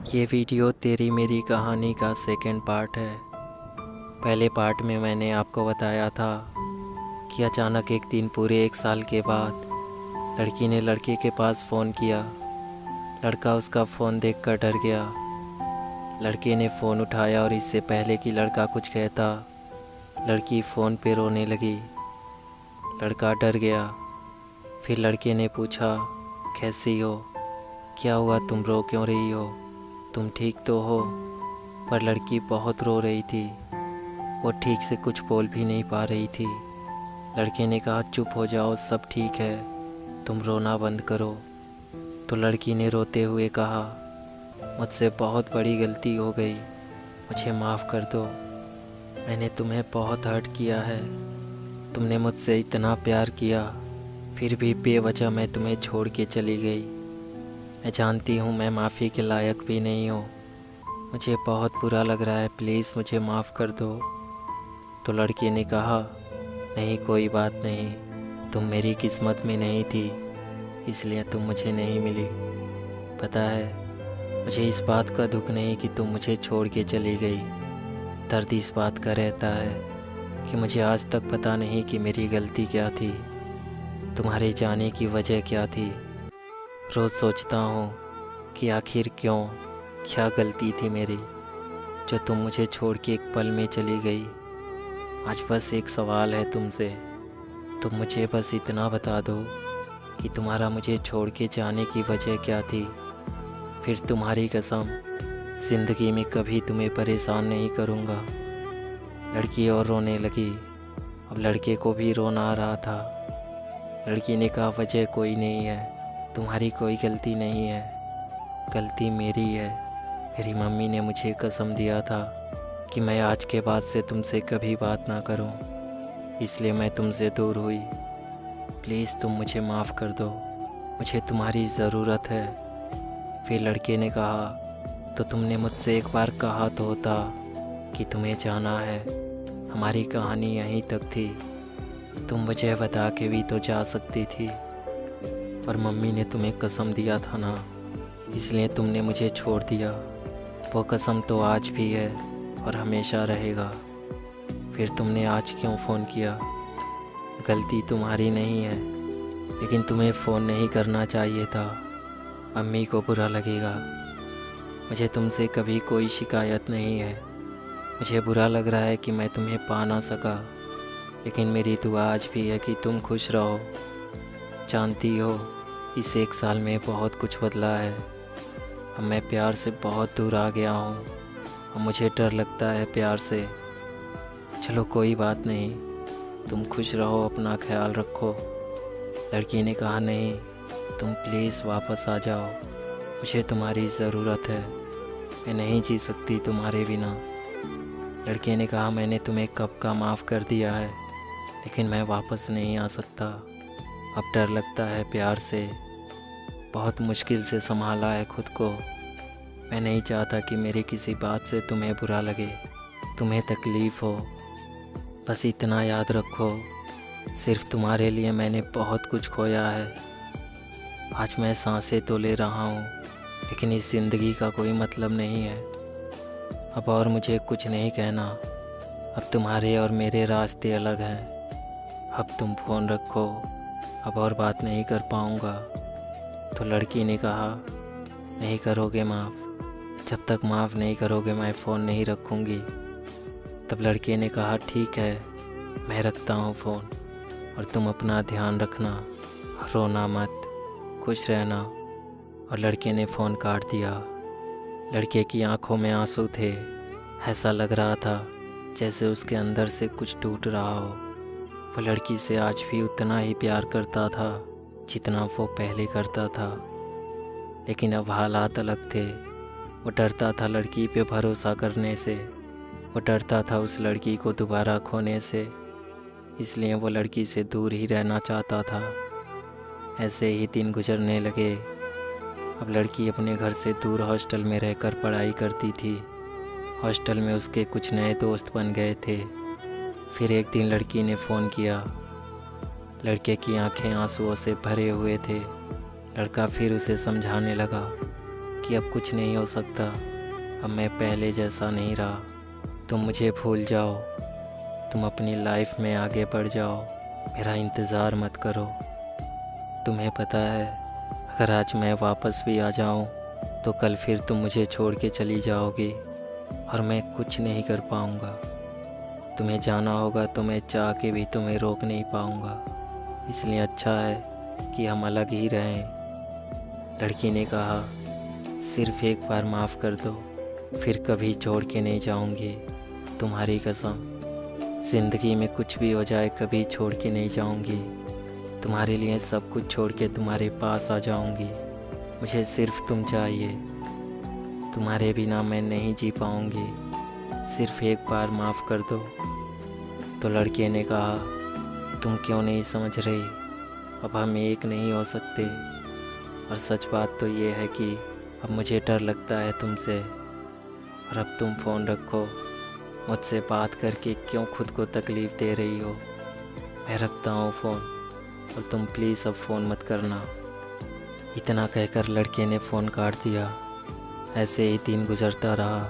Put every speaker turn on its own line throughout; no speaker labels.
ये वीडियो तेरी मेरी कहानी का सेकंड पार्ट है। पहले पार्ट में मैंने आपको बताया था कि अचानक एक दिन पूरे 1 साल के बाद लड़की ने लड़के के पास फ़ोन किया। लड़का उसका फ़ोन देखकर डर गया। लड़के ने फ़ोन उठाया और इससे पहले कि लड़का कुछ कहता, लड़की फ़ोन पे रोने लगी। लड़का डर गया। फिर लड़के ने पूछा, कैसी हो, क्या हुआ, तुम रो क्यों रही हो, तुम ठीक तो हो? पर लड़की बहुत रो रही थी। वो ठीक से कुछ बोल भी नहीं पा रही थी। लड़के ने कहा, चुप हो जाओ, सब ठीक है, तुम रोना बंद करो। तो लड़की ने रोते हुए कहा, मुझसे बहुत बड़ी गलती हो गई, मुझे माफ़ कर दो। मैंने तुम्हें बहुत हर्ट किया है। तुमने मुझसे इतना प्यार किया, फिर भी बेवजह मैं तुम्हें छोड़ के चली गई। मैं जानती हूँ मैं माफ़ी के लायक भी नहीं हूँ। मुझे बहुत बुरा लग रहा है, प्लीज़ मुझे माफ़ कर दो। तो लड़की ने कहा, नहीं कोई बात नहीं, तुम मेरी किस्मत में नहीं थी, इसलिए तुम मुझे नहीं मिली। पता है, मुझे इस बात का दुख नहीं कि तुम मुझे छोड़ के चली गई। दर्द इस बात का रहता है कि मुझे आज तक पता नहीं कि मेरी गलती क्या थी, तुम्हारे जाने की वजह क्या थी। रोज़ सोचता हूँ कि आखिर क्यों, क्या गलती थी मेरी जो तुम मुझे छोड़ के एक पल में चली गई। आज बस एक सवाल है तुमसे, तुम मुझे बस इतना बता दो कि तुम्हारा मुझे छोड़ के जाने की वजह क्या थी। फिर तुम्हारी कसम, ज़िंदगी में कभी तुम्हें परेशान नहीं करूँगा। लड़की और रोने लगी। अब लड़के को भी रोना आ रहा था। लड़की ने कहा, वजह कोई नहीं है, तुम्हारी कोई गलती नहीं है, गलती मेरी है। मेरी मम्मी ने मुझे कसम दिया था कि मैं आज के बाद से तुमसे कभी बात ना करूं, इसलिए मैं तुमसे दूर हुई। प्लीज़ तुम मुझे माफ़ कर दो, मुझे तुम्हारी ज़रूरत है। फिर लड़के ने कहा, तो तुमने मुझसे एक बार कहा तो होता कि तुम्हें जाना है, हमारी कहानी यहीं तक थी। तुम मुझे बता के भी तो जा सकती थी, पर मम्मी ने तुम्हें कसम दिया था ना, इसलिए तुमने मुझे छोड़ दिया। वो कसम तो आज भी है और हमेशा रहेगा। फिर तुमने आज क्यों फ़ोन किया? गलती तुम्हारी नहीं है, लेकिन तुम्हें फ़ोन नहीं करना चाहिए था, अम्मी को बुरा लगेगा। मुझे तुमसे कभी कोई शिकायत नहीं है। मुझे बुरा लग रहा है कि मैं तुम्हें पा ना सका, लेकिन मेरी दुआ आज भी है कि तुम खुश रहो। जानती हो, इस 1 साल में बहुत कुछ बदला है। अब मैं प्यार से बहुत दूर आ गया हूँ और मुझे डर लगता है प्यार से। चलो कोई बात नहीं, तुम खुश रहो, अपना ख्याल रखो। लड़की ने कहा, नहीं, तुम प्लीज़ वापस आ जाओ, मुझे तुम्हारी ज़रूरत है, मैं नहीं जी सकती तुम्हारे बिना। लड़के ने कहा, मैंने तुम्हें कब का माफ़ कर दिया है, लेकिन मैं वापस नहीं आ सकता। अब डर लगता है प्यार से, बहुत मुश्किल से संभाला है खुद को। मैं नहीं चाहता कि मेरी किसी बात से तुम्हें बुरा लगे, तुम्हें तकलीफ़ हो। बस इतना याद रखो, सिर्फ तुम्हारे लिए मैंने बहुत कुछ खोया है। आज मैं सांसें तो ले रहा हूँ, लेकिन इस ज़िंदगी का कोई मतलब नहीं है। अब और मुझे कुछ नहीं कहना, अब तुम्हारे और मेरे रास्ते अलग हैं। अब तुम फ़ोन रखो, अब और बात नहीं कर पाऊँगा। तो लड़की ने कहा, नहीं करोगे माफ़? जब तक माफ़ नहीं करोगे मैं फ़ोन नहीं रखूँगी। तब लड़के ने कहा, ठीक है, मैं रखता हूँ फ़ोन, और तुम अपना ध्यान रखना, रोना मत, खुश रहना। और लड़के ने फ़ोन काट दिया। लड़के की आंखों में आंसू थे। ऐसा लग रहा था जैसे उसके अंदर से कुछ टूट रहा हो। वो लड़की से आज भी उतना ही प्यार करता था जितना वो पहले करता था, लेकिन अब हालात अलग थे। वो डरता था लड़की पे भरोसा करने से, वो डरता था उस लड़की को दोबारा खोने से, इसलिए वो लड़की से दूर ही रहना चाहता था। ऐसे ही दिन गुजरने लगे। अब लड़की अपने घर से दूर हॉस्टल में रहकर पढ़ाई करती थी। हॉस्टल में उसके कुछ नए दोस्त बन गए थे। फिर एक दिन लड़की ने फ़ोन किया। लड़के की आंखें आंसुओं से भरे हुए थे। लड़का फिर उसे समझाने लगा, कि अब कुछ नहीं हो सकता, अब मैं पहले जैसा नहीं रहा। तुम मुझे भूल जाओ, तुम अपनी लाइफ में आगे बढ़ जाओ, मेरा इंतज़ार मत करो। तुम्हें पता है, अगर आज मैं वापस भी आ जाऊं तो कल फिर तुम मुझे छोड़ के चली जाओगी और मैं कुछ नहीं कर पाऊंगा। तुम्हें जाना होगा तो मैं चाह के भी तुम्हें रोक नहीं पाऊंगा, इसलिए अच्छा है कि हम अलग ही रहें। लड़की ने कहा, सिर्फ एक बार माफ़ कर दो, फिर कभी छोड़ के नहीं जाऊंगी, तुम्हारी कसम। ज़िंदगी में कुछ भी हो जाए कभी छोड़ के नहीं जाऊंगी, तुम्हारे लिए सब कुछ छोड़ के तुम्हारे पास आ जाऊंगी। मुझे सिर्फ तुम चाहिए, तुम्हारे बिना मैं नहीं जी पाऊंगी, सिर्फ एक बार माफ़ कर दो। तो लड़के ने कहा, तुम क्यों नहीं समझ रही, अब हम एक नहीं हो सकते। और सच बात तो ये है कि अब मुझे डर लगता है तुमसे। और अब तुम फ़ोन रखो, मुझसे बात करके क्यों खुद को तकलीफ़ दे रही हो। मैं रखता हूँ फ़ोन, और तुम प्लीज़ अब फ़ोन मत करना। इतना कहकर लड़के ने फ़ोन काट दिया। ऐसे ही दिन गुजरता रहा।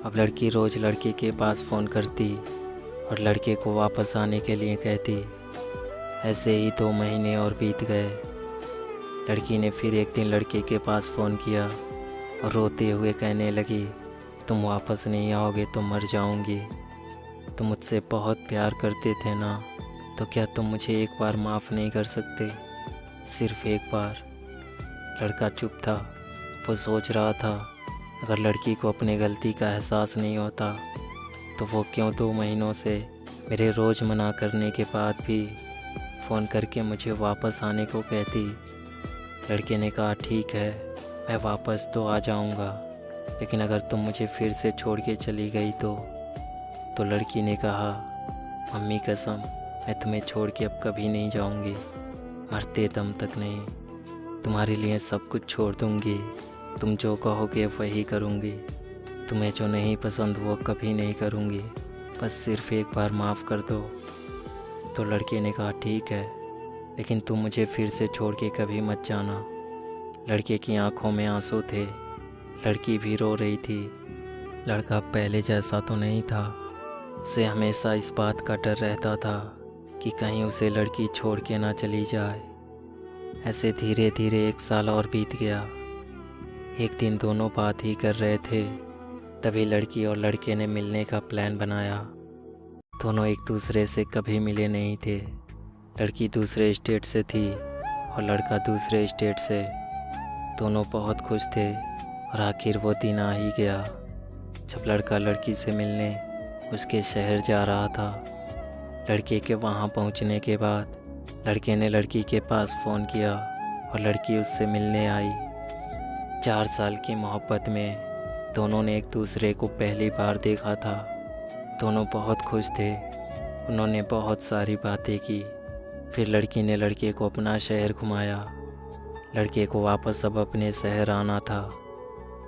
अब लड़की रोज़ लड़के के पास फ़ोन करती और लड़के को वापस आने के लिए कहती। ऐसे ही 2 महीने और बीत गए। लड़की ने फिर एक दिन लड़के के पास फ़ोन किया और रोते हुए कहने लगी, तुम वापस नहीं आओगे तो मर जाऊंगी। तुम मुझसे बहुत प्यार करते थे ना, तो क्या तुम मुझे एक बार माफ़ नहीं कर सकते, सिर्फ एक बार। लड़का चुप था। वो सोच रहा था, अगर लड़की को अपनी गलती का एहसास नहीं होता तो वो क्यों 2 महीनों से मेरे रोज़ मना करने के बाद भी फ़ोन करके मुझे वापस आने को कहती। लड़के ने कहा, ठीक है, मैं वापस तो आ जाऊंगा, लेकिन अगर तुम मुझे फिर से छोड़ के चली गई तो लड़की ने कहा, मम्मी कसम, मैं तुम्हें छोड़ के अब कभी नहीं जाऊंगी, मरते दम तक नहीं। तुम्हारे लिए सब कुछ छोड़ दूंगी, तुम जो कहोगे वही करूंगी, तुम्हें जो नहीं पसंद वो कभी नहीं करूंगी, बस सिर्फ एक बार माफ़ कर दो। तो लड़के ने कहा, ठीक है, लेकिन तुम मुझे फिर से छोड़ के कभी मत जाना। लड़के की आंखों में आंसू थे, लड़की भी रो रही थी। लड़का पहले जैसा तो नहीं था। उसे हमेशा इस बात का डर रहता था कि कहीं उसे लड़की छोड़ के ना चली जाए। ऐसे धीरे धीरे 1 साल और बीत गया। एक दिन दोनों बात ही कर रहे थे, तभी लड़की और लड़के ने मिलने का प्लान बनाया। दोनों एक दूसरे से कभी मिले नहीं थे। लड़की दूसरे स्टेट से थी और लड़का दूसरे स्टेट से। दोनों बहुत खुश थे और आखिर वो दिन आ ही गया जब लड़का लड़की से मिलने उसके शहर जा रहा था। लड़के के वहाँ पहुँचने के बाद लड़के ने लड़की के पास फ़ोन किया और लड़की उससे मिलने आई। 4 साल की मोहब्बत में दोनों ने एक दूसरे को पहली बार देखा था। दोनों बहुत खुश थे। उन्होंने बहुत सारी बातें की। फिर लड़की ने लड़के को अपना शहर घुमाया। लड़के को वापस अब अपने शहर आना था।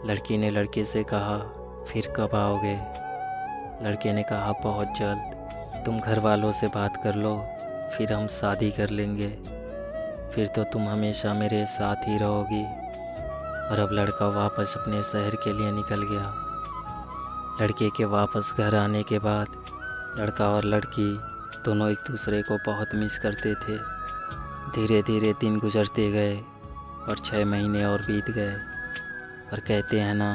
लड़की ने लड़के से कहा, फिर कब आओगे? लड़के ने कहा, बहुत जल्द। तुम घर वालों से बात कर लो, फिर हम शादी कर लेंगे, फिर तो तुम हमेशा मेरे साथ ही रहोगी। और अब लड़का वापस अपने शहर के लिए निकल गया। लड़के के वापस घर आने के बाद लड़का और लड़की दोनों एक दूसरे को बहुत मिस करते थे। धीरे धीरे दिन गुजरते गए और 6 महीने और बीत गए। और कहते हैं ना,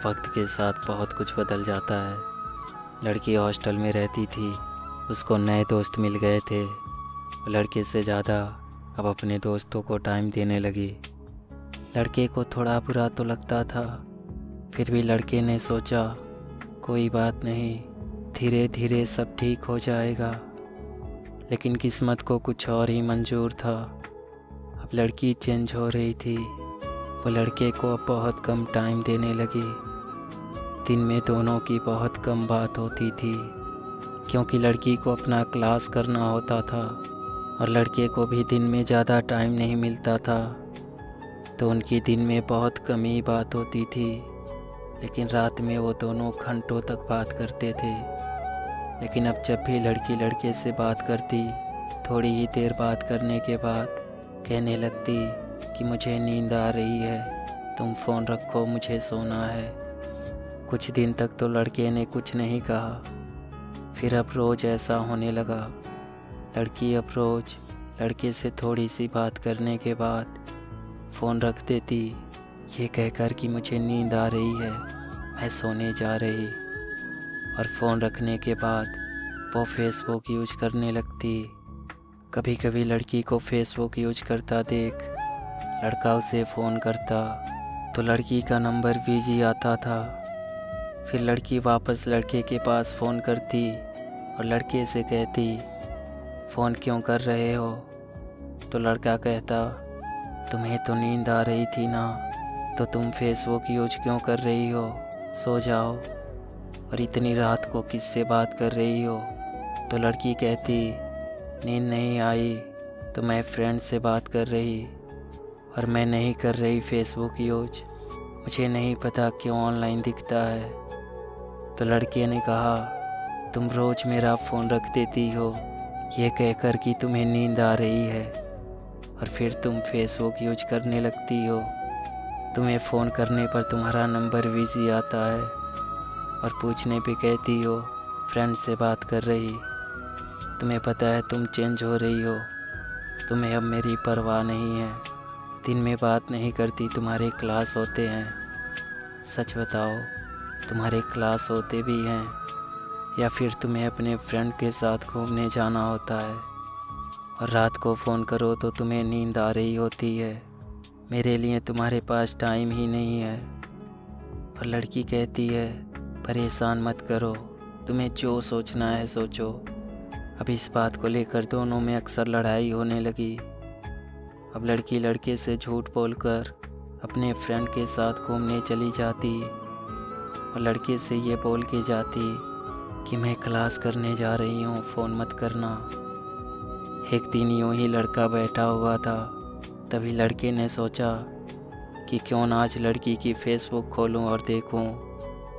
वक्त के साथ बहुत कुछ बदल जाता है। लड़की हॉस्टल में रहती थी, उसको नए दोस्त मिल गए थे। लड़के से ज़्यादा अब अपने दोस्तों को टाइम देने लगी। लड़के को थोड़ा बुरा तो लगता था, फिर भी लड़के ने सोचा, कोई बात नहीं, धीरे धीरे सब ठीक हो जाएगा। लेकिन किस्मत को कुछ और ही मंजूर था। अब लड़की चेंज हो रही थी। वो लड़के को अब बहुत कम टाइम देने लगी। दिन में दोनों की बहुत कम बात होती थी, क्योंकि लड़की को अपना क्लास करना होता था और लड़के को भी दिन में ज़्यादा टाइम नहीं मिलता था। तो उनकी दिन में बहुत कम ही बात होती थी, लेकिन रात में वो दोनों घंटों तक बात करते थे। लेकिन अब जब भी लड़की लड़के से बात करती, थोड़ी ही देर बात करने के बाद कहने लगती कि मुझे नींद आ रही है, तुम फ़ोन रखो, मुझे सोना है। कुछ दिन तक तो लड़के ने कुछ नहीं कहा, फिर अब रोज़ ऐसा होने लगा। लड़की अब रोज़ लड़के से थोड़ी सी बात करने के बाद फ़ोन रख देती, ये कहकर कि मुझे नींद आ रही है, मैं सोने जा रही। और फ़ोन रखने के बाद वो फेसबुक यूज करने लगती। कभी कभी लड़की को फेसबुक यूज करता देख लड़का उसे फ़ोन करता तो लड़की का नंबर बिजी आता था। फिर लड़की वापस लड़के के पास फ़ोन करती और लड़के से कहती, फ़ोन क्यों कर रहे हो? तो लड़का कहता, तुम्हें तो नींद आ रही थी ना, तो तुम फेसबुक यूज क्यों कर रही हो? सो जाओ। और इतनी रात को किससे बात कर रही हो? तो लड़की कहती, नींद नहीं आई तो मैं फ्रेंड से बात कर रही, और मैं नहीं कर रही फेसबुक यूज, मुझे नहीं पता क्यों ऑनलाइन दिखता है। तो लड़के ने कहा, तुम रोज़ मेरा फ़ोन रख देती हो ये कहकर कि तुम्हें नींद आ रही है, और फिर तुम फेसबुक यूज करने लगती हो। तुम्हें फ़ोन करने पर तुम्हारा नंबर बिजी आता है और पूछने पे कहती हो फ्रेंड से बात कर रही। तुम्हें पता है तुम चेंज हो रही हो, तुम्हें अब मेरी परवाह नहीं है। दिन में बात नहीं करती, तुम्हारे क्लास होते हैं। सच बताओ, तुम्हारे क्लास होते भी हैं या फिर तुम्हें अपने फ्रेंड के साथ घूमने जाना होता है? और रात को फ़ोन करो तो तुम्हें नींद आ रही होती है, मेरे लिए तुम्हारे पास टाइम ही नहीं है। और लड़की कहती है, परेशान मत करो, तुम्हें जो सोचना है सोचो। अब इस बात को लेकर दोनों में अक्सर लड़ाई होने लगी। अब लड़की लड़के से झूठ बोलकर अपने फ्रेंड के साथ घूमने चली जाती और लड़के से ये बोल के जाती कि मैं क्लास करने जा रही हूँ, फ़ोन मत करना। एक दिन यूँ ही लड़का बैठा हुआ था, तभी लड़के ने सोचा कि क्यों ना आज लड़की की फेसबुक खोलूँ और देखूँ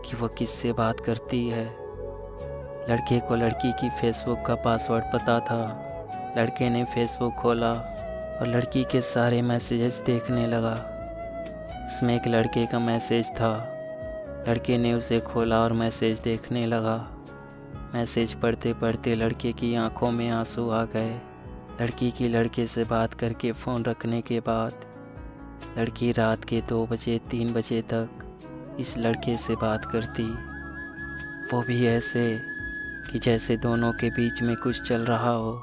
कि वो किससे बात करती है। लड़के को लड़की की फेसबुक का पासवर्ड पता था। लड़के ने फेसबुक खोला और लड़की के सारे मैसेजेस देखने लगा। उसमें एक लड़के का मैसेज था। लड़के ने उसे खोला और मैसेज देखने लगा। मैसेज पढ़ते पढ़ते लड़के की आंखों में आंसू आ गए। लड़की की लड़के से बात करके फ़ोन रखने के बाद लड़की रात के 2 बजे 3 बजे तक इस लड़के से बात करती, वो भी ऐसे कि जैसे दोनों के बीच में कुछ चल रहा हो।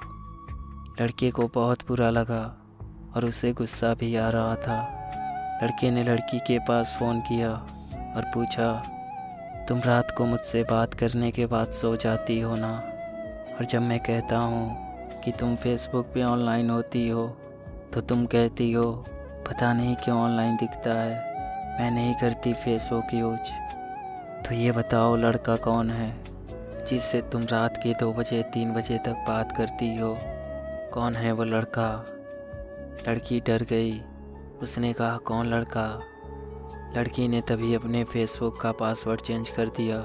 लड़के को बहुत बुरा लगा और उसे गुस्सा भी आ रहा था। लड़के ने लड़की के पास फ़ोन किया और पूछा, तुम रात को मुझसे बात करने के बाद सो जाती हो ना? और जब मैं कहता हूँ कि तुम फेसबुक पे ऑनलाइन होती हो तो तुम कहती हो पता नहीं क्यों ऑनलाइन दिखता है, मैं नहीं करती फेसबुक यूज। तो ये बताओ लड़का कौन है जिससे तुम रात के 2 बजे 3 बजे तक बात करती हो? कौन है वो लड़का? लड़की डर गई। उसने कहा, कौन लड़का? लड़की ने तभी अपने फेसबुक का पासवर्ड चेंज कर दिया।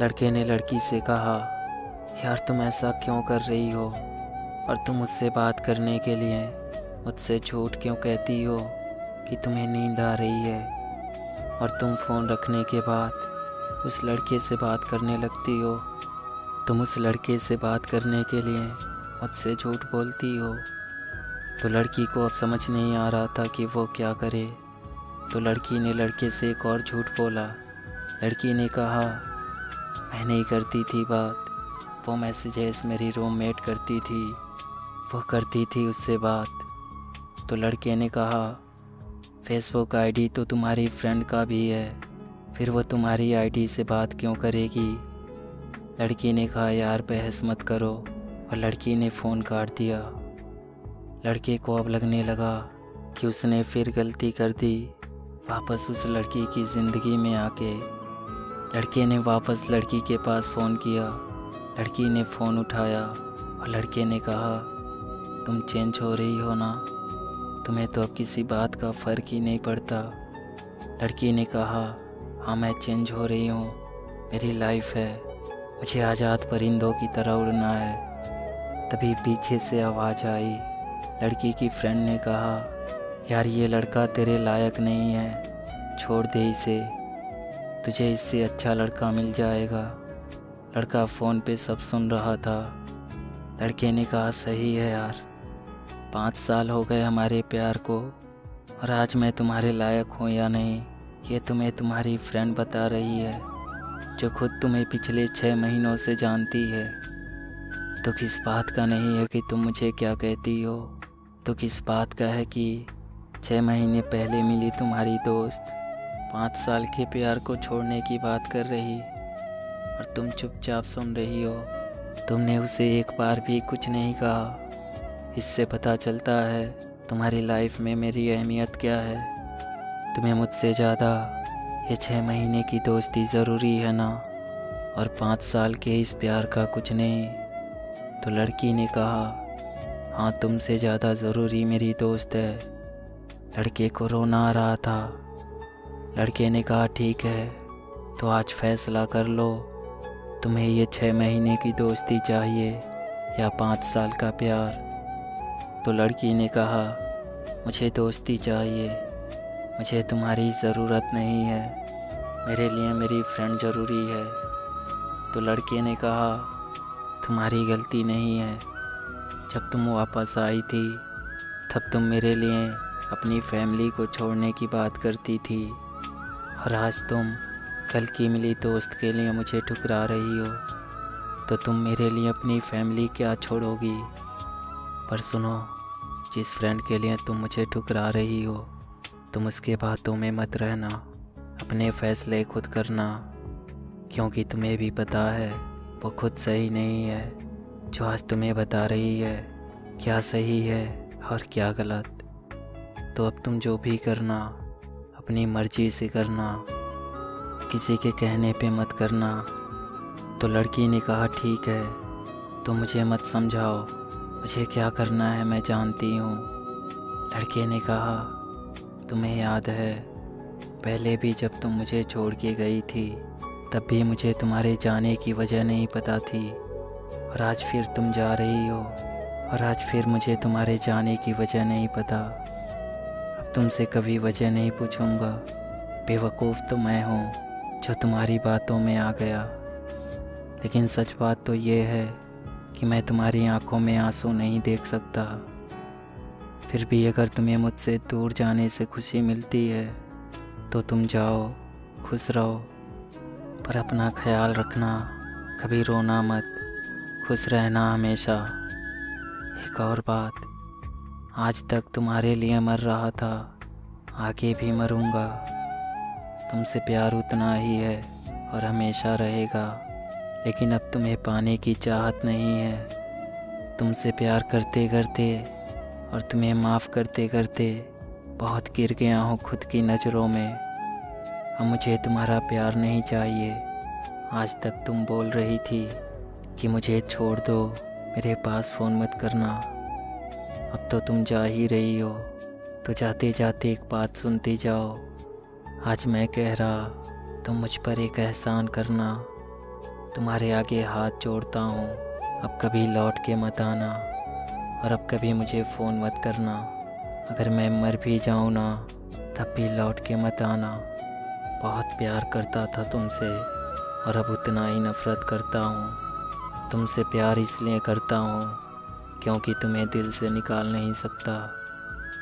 लड़के ने लड़की से कहा, यार तुम ऐसा क्यों कर रही हो? और तुम मुझसे बात करने के लिए मुझसे झूठ क्यों कहती हो कि तुम्हें नींद आ रही है? और तुम फ़ोन रखने के बाद उस लड़के से बात करने लगती हो। तुम उस लड़के से बात करने के लिए मुझसे झूठ बोलती हो। तो लड़की को अब समझ नहीं आ रहा था कि वो क्या करे। तो लड़की ने लड़के से एक और झूठ बोला। लड़की ने कहा, मैं नहीं करती थी बात, वो मैसेजेस मेरी रूममेट करती थी, वो करती थी उससे बात। तो लड़के ने कहा, फेसबुक आईडी तो तुम्हारी फ्रेंड का भी है, फिर वो तुम्हारी आईडी से बात क्यों करेगी? लड़की ने कहा, यार बहस मत करो, और लड़की ने फ़ोन काट दिया। लड़के को अब लगने लगा कि उसने फिर गलती कर दी वापस उस लड़की की ज़िंदगी में आके। लड़के ने वापस लड़की के पास फ़ोन किया। लड़की ने फ़ोन उठाया और लड़के ने कहा, तुम चेंज हो रही हो ना? तुम्हें तो अब किसी बात का फ़र्क ही नहीं पड़ता। लड़की ने कहा, हाँ मैं चेंज हो रही हूँ, मेरी लाइफ है, मुझे आज़ाद परिंदों की तरह उड़ना है। तभी पीछे से आवाज़ आई। लड़की की फ्रेंड ने कहा, यार ये लड़का तेरे लायक नहीं है, छोड़ दे इसे, तुझे इससे अच्छा लड़का मिल जाएगा। लड़का फ़ोन पे सब सुन रहा था। लड़के ने कहा सही है यार, 5 साल हो गए हमारे प्यार को, और आज मैं तुम्हारे लायक हूँ या नहीं ये तुम्हें तुम्हारी फ्रेंड बता रही है, जो खुद तुम्हें पिछले 6 महीनों से जानती है। दुख इस बात का नहीं है कि तुम मुझे क्या कहती हो, दुख इस बात का है कि 6 महीने पहले मिली तुम्हारी दोस्त 5 साल के प्यार को छोड़ने की बात कर रही, और तुम चुपचाप सुन रही हो। तुमने उसे एक बार भी कुछ नहीं कहा। इससे पता चलता है तुम्हारी लाइफ में मेरी अहमियत क्या है। तुम्हें मुझसे ज़्यादा ये 6 महीने की दोस्ती ज़रूरी है ना, और 5 साल के इस प्यार का कुछ नहीं। तो लड़की ने कहा हाँ, तुमसे ज़्यादा ज़रूरी मेरी दोस्त है। लड़के को रोना आ रहा था। लड़के ने कहा ठीक है, तो आज फैसला कर लो, तुम्हें ये 6 महीने की दोस्ती चाहिए या 5 साल का प्यार। तो लड़की ने कहा मुझे दोस्ती चाहिए, मुझे तुम्हारी ज़रूरत नहीं है, मेरे लिए मेरी फ्रेंड ज़रूरी है। तो लड़के ने कहा तुम्हारी गलती नहीं है, जब तुम वापस आई थी तब तुम मेरे लिए अपनी फैमिली को छोड़ने की बात करती थी, और आज तुम कल की मिली दोस्त के लिए मुझे ठुकरा रही हो। तो तुम मेरे लिए अपनी फैमिली क्या छोड़ोगी? पर सुनो, जिस फ्रेंड के लिए तुम मुझे ठुकरा रही हो, तुम उसके बातों में मत रहना, अपने फैसले खुद करना, क्योंकि तुम्हें भी पता है वो खुद सही नहीं है। जो आज तुम्हें बता रही है क्या सही है और क्या गलत। तो अब तुम जो भी करना अपनी मर्जी से करना, किसी के कहने पे मत करना। तो लड़की ने कहा ठीक है, तो मुझे मत समझाओ, मुझे क्या करना है मैं जानती हूँ। लड़के ने कहा तुम्हें याद है पहले भी जब तुम मुझे छोड़ के गई थी, तब भी मुझे तुम्हारे जाने की वजह नहीं पता थी, और आज फिर तुम जा रही हो, और आज फिर मुझे तुम्हारे जाने की वजह नहीं पता। अब तुमसे कभी वजह नहीं पूछूंगा। बेवकूफ़ तो मैं हूँ जो तुम्हारी बातों में आ गया, लेकिन सच बात तो ये है कि मैं तुम्हारी आंखों में आंसू नहीं देख सकता। फिर भी अगर तुम्हें मुझसे दूर जाने से खुशी मिलती है तो तुम जाओ, खुश रहो, पर अपना ख्याल रखना, कभी रोना मत, खुश रहना हमेशा। एक और बात, आज तक तुम्हारे लिए मर रहा था, आगे भी मरूंगा। तुमसे प्यार उतना ही है और हमेशा रहेगा, लेकिन अब तुम्हें पाने की चाहत नहीं है। तुमसे प्यार करते करते और तुम्हें माफ़ करते करते बहुत गिर गया हूँ खुद की नज़रों में। अब मुझे तुम्हारा प्यार नहीं चाहिए। आज तक तुम बोल रही थी कि मुझे छोड़ दो, मेरे पास फ़ोन मत करना। अब तो तुम जा ही रही हो, तो जाते जाते एक बात सुनती जाओ। आज मैं कह रहा, तुम मुझ पर एक एहसान करना, तुम्हारे आगे हाथ जोड़ता हूँ, अब कभी लौट के मत आना, और अब कभी मुझे फ़ोन मत करना। अगर मैं मर भी जाऊँ ना, तब भी लौट के मत आना। बहुत प्यार करता था तुमसे, और अब उतना ही नफ़रत करता हूँ। तुमसे प्यार इसलिए करता हूँ क्योंकि तुम्हें दिल से निकाल नहीं सकता,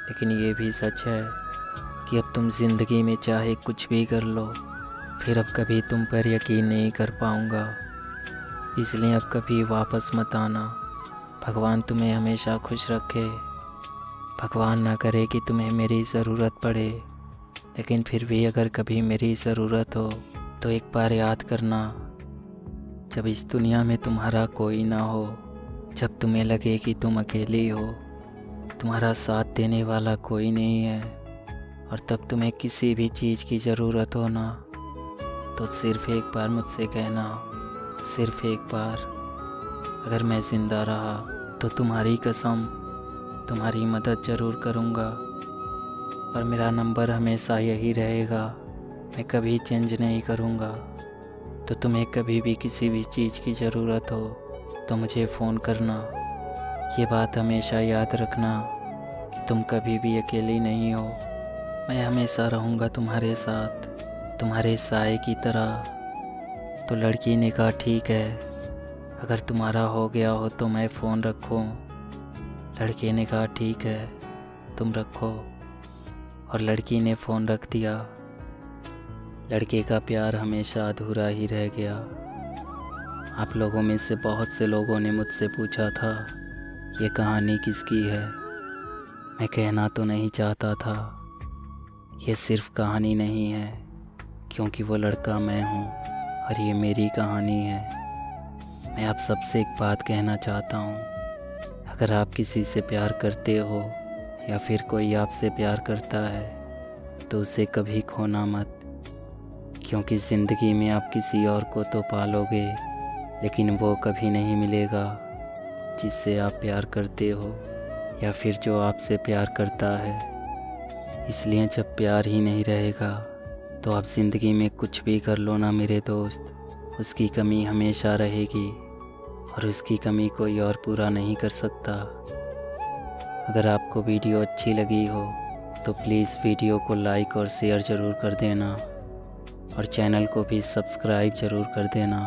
लेकिन ये भी सच है कि अब तुम ज़िंदगी में चाहे कुछ भी कर लो, फिर अब कभी तुम पर यकीन नहीं कर पाऊँगा। इसलिए अब कभी वापस मत आना। भगवान तुम्हें हमेशा खुश रखे। भगवान ना करे कि तुम्हें मेरी ज़रूरत पड़े, लेकिन फिर भी अगर कभी मेरी ज़रूरत हो तो एक बार याद करना, जब इस दुनिया में तुम्हारा कोई ना हो, जब तुम्हें लगे कि तुम अकेली हो, तुम्हारा साथ देने वाला कोई नहीं है, और तब तुम्हें किसी भी चीज़ की ज़रूरत हो ना, तो सिर्फ़ एक बार मुझसे कहना, सिर्फ़ एक बार। अगर मैं ज़िंदा रहा तो तुम्हारी कसम तुम्हारी मदद ज़रूर करूँगा, और मेरा नंबर हमेशा यही रहेगा, मैं कभी चेंज नहीं करूँगा। तो तुम्हें कभी भी किसी भी चीज़ की ज़रूरत हो तो मुझे फ़ोन करना। ये बात हमेशा याद रखना कि तुम कभी भी अकेली नहीं हो। मैं हमेशा रहूँगा तुम्हारे साथ, तुम्हारे साए की तरह। तो लड़की ने कहा ठीक है, अगर तुम्हारा हो गया हो तो मैं फ़ोन रखूं। लड़के ने कहा ठीक है, तुम रखो। और लड़की ने फ़ोन रख दिया। लड़के का प्यार हमेशा अधूरा ही रह गया। आप लोगों में से बहुत से लोगों ने मुझसे पूछा था ये कहानी किसकी है। मैं कहना तो नहीं चाहता था, ये सिर्फ कहानी नहीं है, क्योंकि वो लड़का मैं हूँ और ये मेरी कहानी है। मैं आप सबसे एक बात कहना चाहता हूँ, अगर आप किसी से प्यार करते हो या फिर कोई आपसे प्यार करता है तो उसे कभी खोना मत, क्योंकि ज़िंदगी में आप किसी और को तो पालोगे लेकिन वो कभी नहीं मिलेगा जिससे आप प्यार करते हो या फिर जो आपसे प्यार करता है। इसलिए जब प्यार ही नहीं रहेगा तो आप ज़िंदगी में कुछ भी कर लो ना मेरे दोस्त, उसकी कमी हमेशा रहेगी और उसकी कमी कोई और पूरा नहीं कर सकता। अगर आपको वीडियो अच्छी लगी हो तो प्लीज़ वीडियो को लाइक और शेयर ज़रूर कर देना और चैनल को भी सब्सक्राइब ज़रूर कर देना।